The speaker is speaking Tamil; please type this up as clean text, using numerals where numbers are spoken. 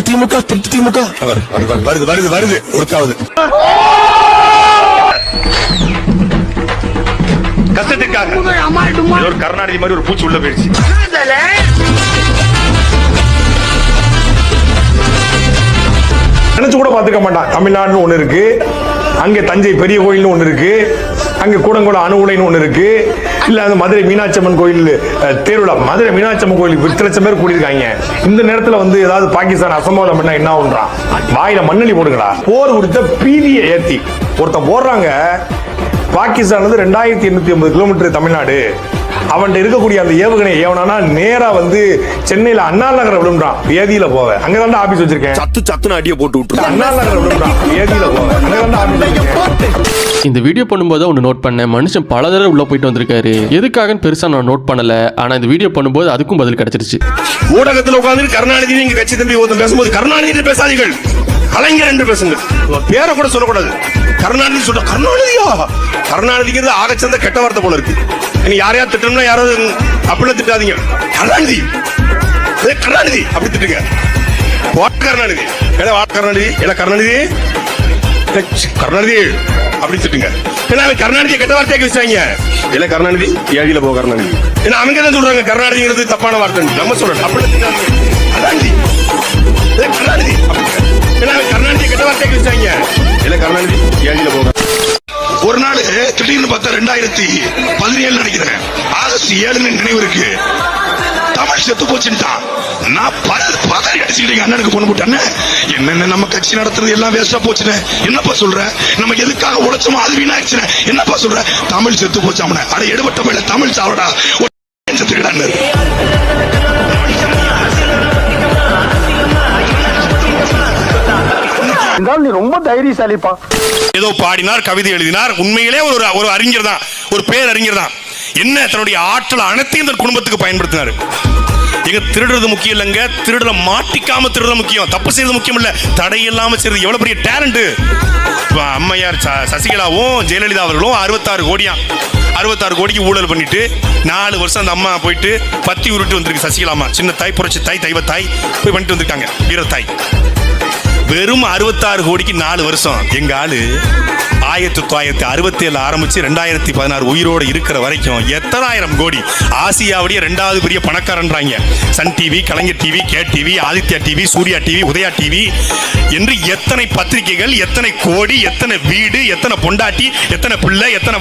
திமுக திமுக வருது வருது வருது ஒருக்காவது கஷ்டத்துக்காக ஒரு கருணாநிதி மாதிரி ஒரு பூச்சி உள்ள போயிடுச்சு. நினைச்சு கூட பாத்துக்க மாட்டான். தமிழ்நாடுன்னு ஒண்ணு இருக்கு, அங்க தஞ்சை பெரிய கோயில்னு ஒண்ணு இருக்கு, அங்க கூடங்குளம் அணு உலைன்னு ஒண்ணு இருக்கு, இல்ல அந்த மதுரை மீனாட்சி அம்மன் கோயில் தேர்விழா, மதுரை மீனாட்சி அம்மன் கோயிலுக்கு 10 லட்சம் பேர் கூடியிருக்காங்க. இந்த நேரத்துல வந்து ஏதாவது பாகிஸ்தான் அசம்பாவிதம் பண்ணா என்ன ஒன்றான், வாயில மண்ணெண்ணி போடுங்கடா. போர் கொடுத்த பீதியை ஏத்தி ஒருத்தன் போடுறாங்க. பாகிஸ்தான் 2850 கிலோமீட்டர் தமிழ்நாடு, அவன் இருக்கக்கூடிய அந்த ஏவுகணை ஏவனா நேரா வந்து சென்னையில அண்ணா நகர விழுந்தான். வேதியில போவேன், அங்கதான் ஆபீஸ் வச்சிருக்கேன். சத்துன்னு அடியை போட்டு விட்டு அண்ணா நகர விழுந்தான், வேதியில போவேன், அங்கதான் ஆபீஸ் வச்சிருக்கேன். இந்த வீடியோ பண்ணும்போது ஒன்று நோட் பண்ணேன், மனுஷன் பல தடவை உள்ள போயிட்டு வந்திருக்காரு. எதுக்காக பெருசா நான் நோட் பண்ணல, ஆனா இந்த வீடியோ பண்ணும்போது அதுக்கும் பதில் கிடைச்சிருச்சு. ஊடகத்தில் உட்கார்ந்து கருணாநிதி நீங்க கட்சி தம்பி ஒருத்தன் பேசும்போது கருணாநிதி பேசாதீர்கள், கலைஞர் என்று பேசுங்க. பேரை கூட சொல்லக்கூடாது. கருணாநிதி சொல்ற கருணாநிதியா, கருணாநிதிங்கிறது ஆகச்சந்த கெட்ட வார்த்தை போல இருக்கு. நீங்க யாரையா திட்டணும்னா யாராவது அப்படிலாம் திட்டாதீங்க. கருணாநிதி கருணாநிதி அப்படி திட்டுங்க. கருணாநிதி கருணாநிதி இல்ல கருணாநிதி கருணாநிதி அப்படி திட்டுங்க. ஏன்னா கருணாநிதியை கெட்ட வார்த்தையை வச்சாங்க. இல்ல கருணாநிதி ஏழில போ கருணாநிதி. ஏன்னா அவங்க தான் சொல்றாங்க கருணாநிதிங்கிறது தப்பான வார்த்தை. நம்ம சொல்றோம் அப்படி கருணாநிதி கருணாநிதி கருணாநிதியை கெட்ட வார்த்தையை வச்சாங்க. இல்ல கருணாநிதி ஏழில போக. ஒரு நாள் திடீர்னு பார்த்தா 2017 நினைக்கிறேன், ஆகஸ்ட் 7 நினைவு இருக்கு, தமிழ் செத்து போச்சுட்டான். நான் பதறி அடிச்சுக்கிட்டீங்க. அண்ணனுக்கு பொண்ணு போட்டானே, என்னென்ன நம்ம கட்சி நடத்துறது எல்லாம் வேஸ்டா போச்சுன்னு என்னப்பா சொல்ற, நம்ம எதுக்காக உழைச்சோமோ அது வீணாச்சு என்னப்பா சொல்ற, தமிழ் செத்து போச்சு. அவனை அட எடுபட்ட மேல தமிழ் சாவடா செத்துக்கிட்டான்னு. நீ ரொம்ப தைரியசாலிப்பா. ஏதோ பாடினார், கவிதை எழுதினார். உண்மையிலே ஒரு அறிஞர் தான், ஒரு பேரறிஞர் தான். என்ன தன்னுடைய ஆற்றல் அனைத்தையும் தன் குடும்பத்துக்கு பயன்படுத்தினார். எங்க திருடுறது முக்கியம் இல்லைங்க, திருடுற மாட்டிக்காம திருடுறது முக்கியம். தப்பு செய்யறது முக்கியம் இல்ல, தடை இல்லாம செய்யறது எவ்வளவு பெரிய டேலண்ட். அம்மையார் சசிகலாவும் ஜெயலலிதா அவர்களும் 66 கோடிக்கு ஊழல் பண்ணிட்டு 4 வருஷம் அந்த அம்மா போயிட்டு பத்தி உருட்டு வந்திருக்கு. சசிகலாமா சின்ன தாய், புரட்சி தாய், தெய்வ தாய் போய் பண்ணிட்டு வந்திருக்காங்க, வீரத்தாய். வெறும் 66 கோடிக்கு 4 வருஷம். எங்க ஆளு 1967 ஆரம்பிச்சு 2016 உயிரோடு இருக்கிற வரைக்கும் எத்தனை ஆயிரம் கோடி. ஆசியாவுடைய 2வது பெரிய பணக்காரன்றாங்க. Sun TV, Kalaignar TV, K TV, Aditya TV, Surya TV, Udaya TV என்று எத்தனை பத்திரிகைகள், எத்தனை கோடி, எத்தனை வீடு, எத்தனை பொண்டாட்டி, எத்தனை பிள்ளை, எத்தனை